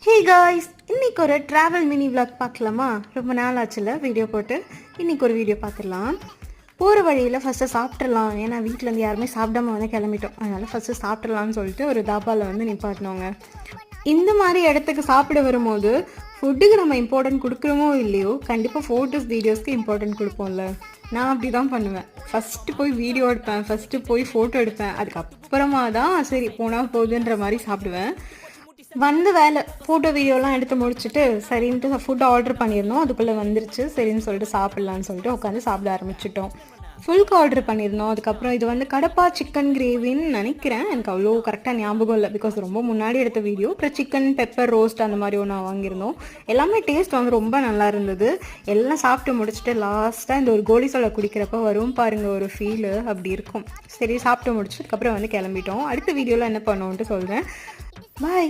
Hey guys, இன்றைக்கி ஒரு travel mini vlog பார்க்கலாமா? ரொம்ப நாள் ஆச்சுல வீடியோ போட்டு. இன்றைக்கி ஒரு வீடியோ பார்த்துடலாம். போகிற வழியில் ஃபஸ்ட்டு சாப்பிட்றலாம், ஏன்னா வீட்டிலேருந்து யாருமே சாப்பிடாம வந்து கிளம்பிட்டோம். அதனால் ஃபஸ்ட்டு சாப்பிட்றலான்னு சொல்லிட்டு ஒரு தாபாவில் வந்து நிப்பாட்டினோங்க. இந்த மாதிரி இடத்துக்கு சாப்பிட வரும்போது ஃபுட்டுக்கு நம்ம இம்பார்ட்டன்ட் கொடுக்குறோமோ இல்லையோ, கண்டிப்பாக ஃபோட்டோஸ் வீடியோஸ்க்கு இம்பார்ட்டன்ட் கொடுப்போம்ல. நான் அப்படி தான் பண்ணுவேன். ஃபஸ்ட்டு போய் வீடியோ எடுப்பேன், ஃபஸ்ட்டு போய் ஃபோட்டோ எடுப்பேன், அதுக்கப்புறமா தான் சரி போனால் போகுதுன்ற மாதிரி சாப்பிடுவேன். வந்து வேலை ஃபோட்டோ வீடியோலாம் எடுத்து முடிச்சுட்டு சரின்ட்டு ஃபுட் ஆர்டர் பண்ணியிருந்தோம். அதுக்குள்ளே வந்துருச்சு. சரின்னு சொல்லிட்டு சாப்பிட்லான்னு சொல்லிட்டு உட்காந்து சாப்பிட ஆரம்பிச்சிட்டோம். ஃபுல்க்கு ஆர்டர் பண்ணியிருந்தோம். அதுக்கப்புறம் இது வந்து கடப்பா சிக்கன் கிரேவின்னு நினைக்கிறேன். எனக்கு அவ்வளோ கரெக்டாக ஞாபகம் இல்லை, பிகாஸ் ரொம்ப முன்னாடி எடுத்த வீடியோ. அப்புறம் சிக்கன் பெப்பர் ரோஸ்ட் அந்த மாதிரி ஒன்று வாங்கியிருந்தோம். எல்லாமே டேஸ்ட் வந்து ரொம்ப நல்லா இருந்தது. எல்லாம் சாப்பிட்டு முடிச்சுட்டு லாஸ்ட்டாக இந்த ஒரு கோலி சோளை குடிக்கிறப்ப வரும் பாருங்கள் ஒரு ஃபீலு, அப்படி இருக்கும். சரி சாப்பிட்டு முடிச்சதுக்கப்புறம் வந்து கிளம்பிட்டோம். அடுத்த வீடியோவில் என்ன பண்ணுவோன்ட்டு சொல்கிறேன். பாய்.